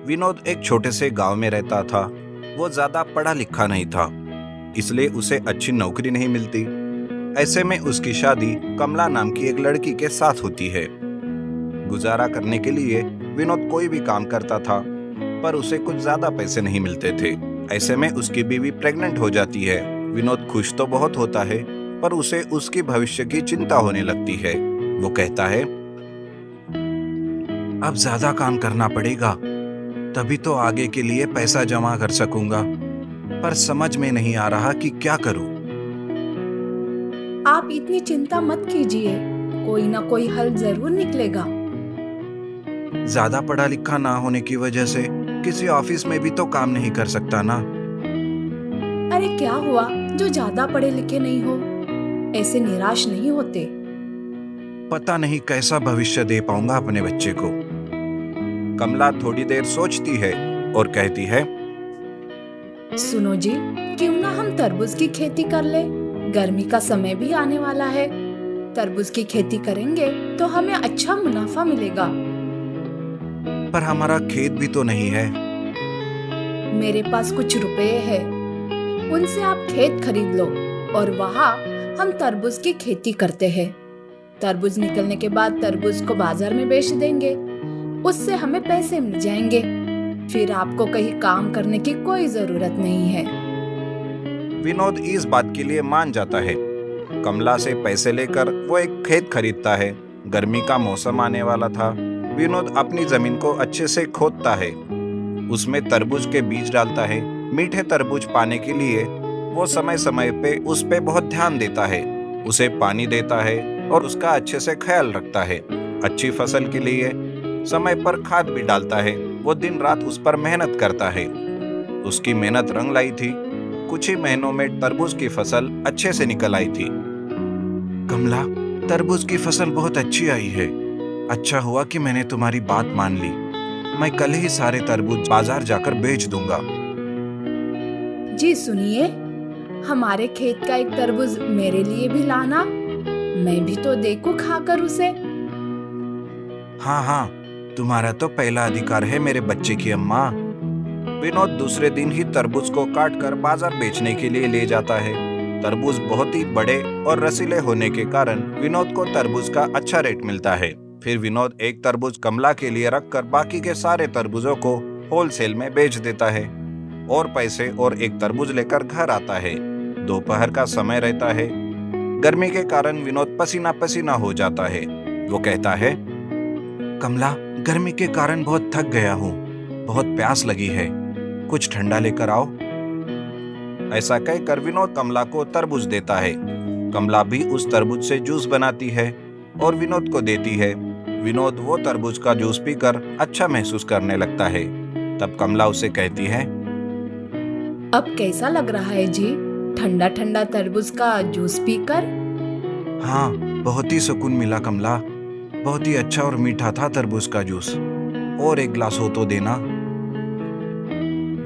विनोद एक छोटे से गांव में रहता था। वो ज्यादा पढ़ा लिखा नहीं था, इसलिए उसे अच्छी नौकरी नहीं मिलती। ऐसे में उसकी शादी कमला नाम की एक लड़की के साथ होती है। गुजारा करने के लिए विनोद कोई भी काम करता था, पर उसे कुछ ज्यादा पैसे नहीं मिलते थे। ऐसे में उसकी बीवी प्रेग्नेंट हो जाती है। विनोद खुश तो बहुत होता है, पर उसे उसकी भविष्य की चिंता होने लगती है। वो कहता है, अब ज्यादा काम करना पड़ेगा, तभी तो आगे के लिए पैसा जमा कर सकूंगा, पर समझ में नहीं आ रहा कि क्या करूं। आप इतनी चिंता मत कीजिए, कोई ना कोई हल जरूर निकलेगा। ज्यादा पढ़ा लिखा ना होने की वजह से किसी ऑफिस में भी तो काम नहीं कर सकता ना। अरे क्या हुआ जो ज्यादा पढ़े लिखे नहीं हो, ऐसे निराश नहीं होते। पता नहीं कैसा भविष्य दे पाऊंगा अपने बच्चे को। कमला थोड़ी देर सोचती है और कहती है, सुनो जी, क्यों ना हम तरबूज की खेती कर ले। गर्मी का समय भी आने वाला है। तरबूज की खेती करेंगे तो हमें अच्छा मुनाफा मिलेगा। पर हमारा खेत भी तो नहीं है। मेरे पास कुछ रुपए हैं, उनसे आप खेत खरीद लो और वहाँ हम तरबूज की खेती करते हैं। तरबूज निकलने के बाद तरबूज को बाजार में बेच देंगे, उससे हमें पैसे मिल जाएंगे। फिर आपको कहीं काम करने की कोई जरूरत नहीं है। विनोद इस बात के लिए मान जाता है। कमला से पैसे लेकर वो एक खेत खरीदता है। गर्मी का मौसम आने वाला था। विनोद अपनी जमीन को अच्छे से खोदता है, उसमें तरबूज के बीज डालता है। मीठे तरबूज पाने के लिए वो समय समय पे उस पे बहुत ध्यान देता है, उसे पानी देता है और उसका अच्छे से ख्याल रखता है। अच्छी फसल के लिए समय पर खाद भी डालता है। वो दिन रात उस पर मेहनत करता है। उसकी मेहनत रंग लाई थी। कुछ ही महीनों में तरबूज की फसल अच्छे से निकल आई थी। कमला, तरबूज की फसल बहुत अच्छी आई है। अच्छा हुआ कि मैंने तुम्हारी बात मान ली। मैं कल ही सारे तरबूज बाजार जाकर बेच दूंगा। जी सुनिए, हमारे खेत का एक तरबूज मेरे लिए भी लाना, मैं भी तो देखूं खाकर उसे। हाँ हाँ, तुम्हारा तो पहला अधिकार है मेरे बच्चे की अम्मा। विनोद दूसरे दिन ही तरबूज को काट कर बाजार बेचने के लिए ले जाता है। तरबूज बहुत ही बड़े और रसीले होने के कारण विनोद को तरबूज का अच्छा रेट मिलता है। फिर विनोद एक तरबूज कमला के लिए रखकर बाकी के सारे तरबूजों को होलसेल में बेच देता है और पैसे और एक तरबूज लेकर घर आता है। दोपहर का समय रहता है। गर्मी के कारण विनोद पसीना पसीना हो जाता है। वो कहता है, कमला, गर्मी के कारण बहुत थक गया हूँ, बहुत प्यास लगी है, कुछ ठंडा लेकर आओ। ऐसा कहकर विनोद कमला को तरबूज देता है। कमला भी उस तरबूज से जूस बनाती है और विनोद को देती है। विनोद वो तरबूज का जूस पीकर अच्छा महसूस करने लगता है। तब कमला उसे कहती है, अब कैसा लग रहा है जी, ठंडा ठंडा तरबूज का जूस पीकर? हाँ, बहुत ही सुकून मिला कमला। बहुत ही अच्छा और मीठा था तरबूज का जूस। और एक गिलास हो तो देना।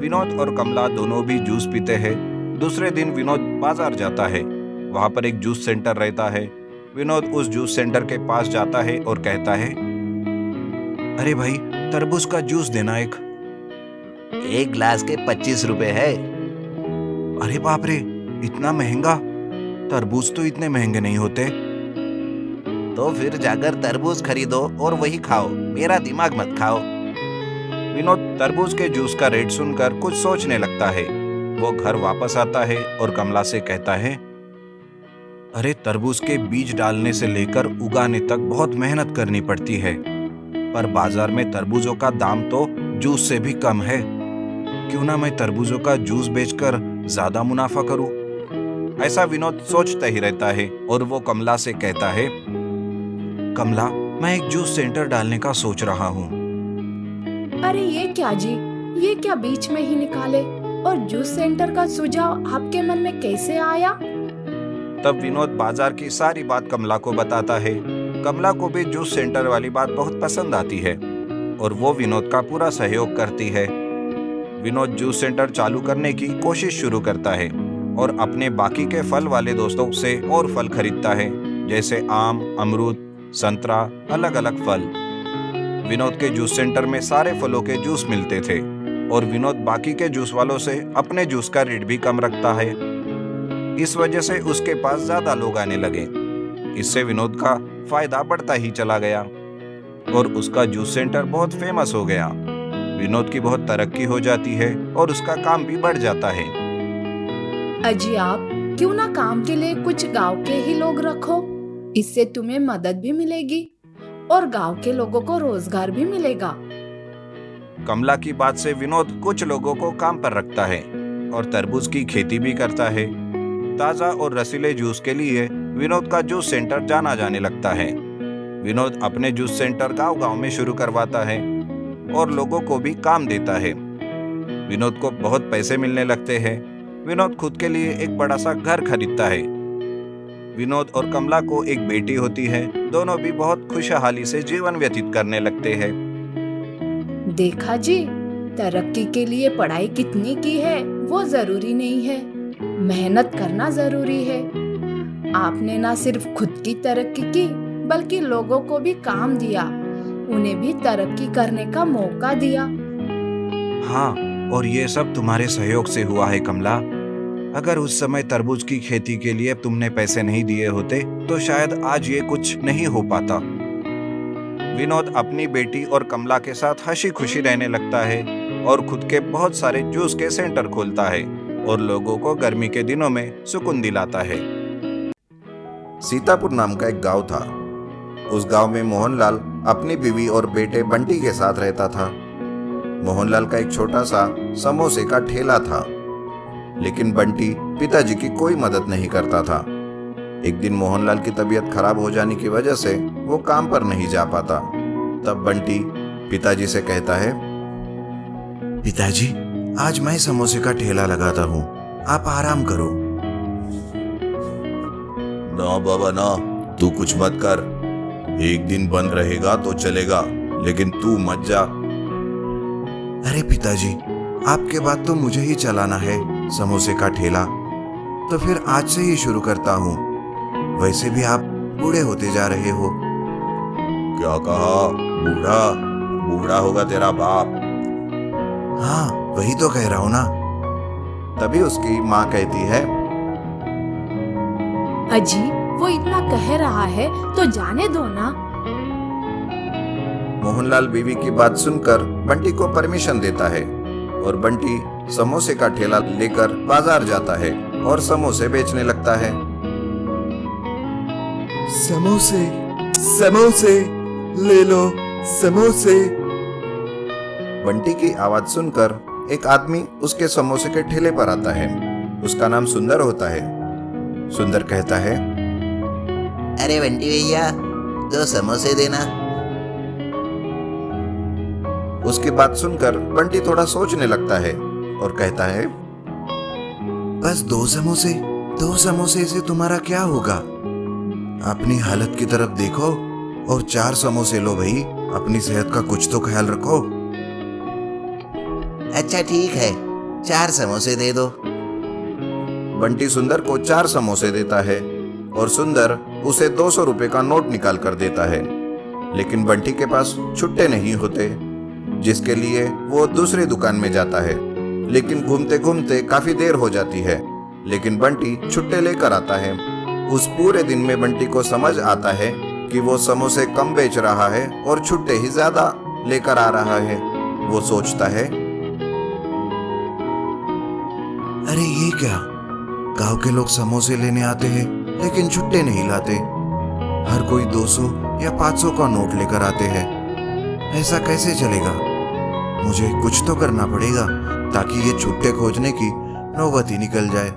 विनोद और कमला दोनों भी जूस पीते हैं। दूसरे दिन विनोद बाजार जाता है। वहां पर एक जूस सेंटर रहता है। विनोद उस जूस सेंटर के पास जाता है और कहता है, अरे भाई, तरबूज का जूस देना एक गिलास के 25 रुपए है। अरे बाप रे, इतना महंगा? तरबूज तो इतने महंगे नहीं होते। तो फिर जाकर तरबूज खरीदो और वही खाओ, मेरा दिमाग मत खाओ। विनोद तरबूज के जूस का रेट सुनकर कुछ सोचने लगता है। वो घर वापस आता है और कमला से कहता है, अरे तरबूज के बीज डालने से लेकर उगाने तक बहुत मेहनत करनी पड़ती है, पर बाजार में तरबूजों का दाम तो जूस से भी कम है। क्यों ना मैं तरबूजों का जूस बेचकर ज्यादा मुनाफा करूं। ऐसा विनोद सोचता ही रहता है और वो कमला से कहता है, कमला, मैं एक जूस सेंटर डालने का सोच रहा हूँ। अरे ये क्या जी, ये क्या बीच में ही निकाले? और जूस सेंटर का सुझाव आपके मन में कैसे आया? तब विनोद बाजार की सारी बात कमला को बताता है। कमला को भी जूस सेंटर वाली बात बहुत पसंद आती है और वो विनोद का पूरा सहयोग करती है। विनोद जूस सेंटर चालू करने की कोशिश शुरू करता है और अपने बाकी के फल वाले दोस्तों से और फल खरीदता है, जैसे आम, अमरूद, संतरा, अलग अलग फल। विनोद के जूस सेंटर में सारे फलों के जूस मिलते थे और विनोद बाकी के जूस वालों से अपने जूस का रेट भी कम रखता है। इस वजह से उसके पास ज्यादा लोग आने लगे। इससे विनोद का फायदा बढ़ता ही चला गया और उसका जूस सेंटर बहुत फेमस हो गया। विनोद की बहुत तरक्की हो जाती है और उसका काम भी बढ़ जाता है। अजी आप क्यों ना काम के लिए कुछ गांव के ही लोग रखो, इससे तुम्हें मदद भी मिलेगी और गांव के लोगों को रोजगार भी मिलेगा। कमला की बात से विनोद कुछ लोगों को काम पर रखता है और तरबूज की खेती भी करता है। ताजा और रसीले जूस के लिए विनोद का जूस सेंटर जाना जाने लगता है। विनोद अपने जूस सेंटर गांव-गांव में शुरू करवाता है और लोगों को भी काम देता है। विनोद को बहुत पैसे मिलने लगते हैं। विनोद खुद के लिए एक बड़ा सा घर खरीदता है। विनोद और कमला को एक बेटी होती है। दोनों भी बहुत खुशहाली से जीवन व्यतीत करने लगते हैं। देखा जी, तरक्की के लिए पढ़ाई कितनी की है वो जरूरी नहीं है, मेहनत करना जरूरी है। आपने ना सिर्फ खुद की तरक्की की बल्कि लोगों को भी काम दिया, उन्हें भी तरक्की करने का मौका दिया। हाँ, और ये सब तुम्हारे सहयोग से हुआ है कमला। अगर उस समय तरबूज की खेती के लिए तुमने पैसे नहीं दिए होते तो शायद आज ये कुछ नहीं हो पाता। विनोद अपनी बेटी और कमला के साथ हंसी खुशी रहने लगता है और खुद के बहुत सारे जूस के सेंटर खोलता है और लोगों को गर्मी के दिनों में सुकून दिलाता है। सीतापुर नाम का एक गांव था। उस गांव में मोहनलाल अपनी बीवी और बेटे बंटी के साथ रहता था। मोहनलाल का एक छोटा सा समोसे का ठेला था, लेकिन बंटी पिताजी की कोई मदद नहीं करता था। एक दिन मोहनलाल की तबीयत खराब हो जाने की वजह से वो काम पर नहीं जा पाता। तब बंटी पिताजी से कहता है, पिताजी आज मैं समोसे का ठेला लगाता हूँ, आप आराम करो। ना बाबा ना, तू कुछ मत कर। एक दिन बंद रहेगा तो चलेगा, लेकिन तू मत जा। अरे पिताजी, आपके बाद तो मुझे ही चलाना है समोसे का ठेला, तो फिर आज से ही शुरू करता हूँ। वैसे भी आप बूढ़े होते जा रहे हो। क्या कहा? बूढ़ा? बूढ़ा होगा तेरा बाप। हाँ, वही तो कह रहा हूँ ना। तभी उसकी माँ कहती है, अजी वो इतना कह रहा है तो जाने दो ना। मोहनलाल बीवी की बात सुनकर बंटी को परमिशन देता है और बंटी समोसे का ठेला लेकर बाजार जाता है और समोसे बेचने लगता है। समोसे, समोसे, ले लो समोसे। बंटी की आवाज सुनकर एक आदमी उसके समोसे के ठेले पर आता है। उसका नाम सुंदर होता है। सुंदर कहता है, अरे बंटी भैया, 2 समोसे देना। उसकी बात सुनकर बंटी थोड़ा सोचने लगता है और कहता है, बस 2 समोसे? 2 समोसे से तुम्हारा क्या होगा? अपनी हालत की तरफ देखो और 4 समोसे लो भाई, अपनी सेहत का कुछ तो ख्याल रखो। अच्छा ठीक है, 4 समोसे दे दो। बंटी सुंदर को 4 समोसे देता है और सुंदर उसे 200 रुपए का नोट निकाल कर देता है। लेकिन बंटी के पास छुट्टे नहीं होते, जिसके लिए वो दूसरी दुकान में जाता है। लेकिन घूमते घूमते काफी देर हो जाती है, लेकिन बंटी छुट्टे लेकर आता है। उस पूरे दिन में बंटी को समझ आता है कि वो समोसे कम बेच रहा है और छुट्टे ही ज्यादा लेकर आ रहा है। वो सोचता है, अरे ये क्या, गांव के लोग समोसे लेने आते हैं लेकिन छुट्टे नहीं लाते। हर कोई 200 या 500 का नोट लेकर आते हैं। ऐसा कैसे चलेगा? मुझे कुछ तो करना पड़ेगा ताकि ये छुट्टे खोजने की नौबत ही निकल जाए।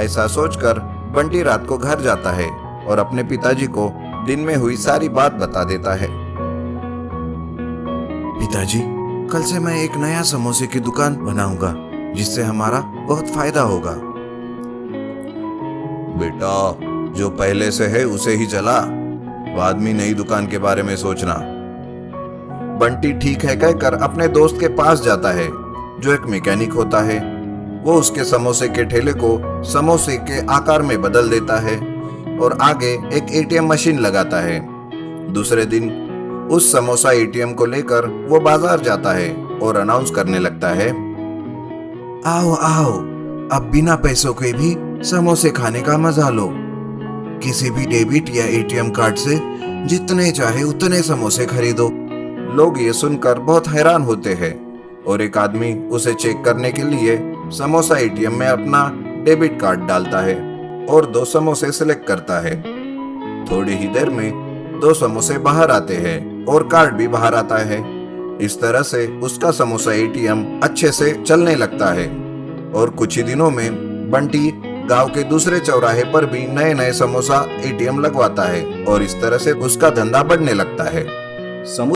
ऐसा सोचकर बंटी रात को घर जाता है और अपने पिताजी को दिन में हुई सारी बात बता देता है। पिताजी, कल से मैं एक नया समोसे की दुकान बनाऊंगा, जिससे हमारा बहुत फायदा होगा। बेटा, जो पहले से है उसे ही चला, बाद में नई दुकान के बारे में सोचना। बंटी ठीक है कहकर अपने दोस्त के पास जाता है, जो एक मैकेनिक होता है। वो उसके समोसे के ठेले को समोसे के आकार में बदल देता है और आगे एक एटीएम मशीन लगाता है। दूसरे दिन उस समोसा एटीएम को लेकर वो बाजार जाता है और अनाउंस करने लगता है, आओ आओ, अब बिना पैसों के भी समोसे खाने का मजा लो। किसी भी डेबिट या एटीएम कार्ड से जितने चाहे उतने समोसे खरीदो। लोग ये सुनकर बहुत हैरान होते हैं और एक आदमी उसे चेक करने के लिए समोसा एटीएम में अपना डेबिट कार्ड डालता है और 2 समोसे सिलेक्ट करता है। थोड़ी ही देर में 2 समोसे बाहर आते हैं और कार्ड भी बाहर आता है। इस तरह से उसका समोसा एटीएम अच्छे से चलने लगता है और कुछ ही दिनों में बंटी गांव के दूसरे चौराहे पर भी नए नए समोसा एटीएम लगवाता है और इस तरह से उसका धंधा बढ़ने लगता है।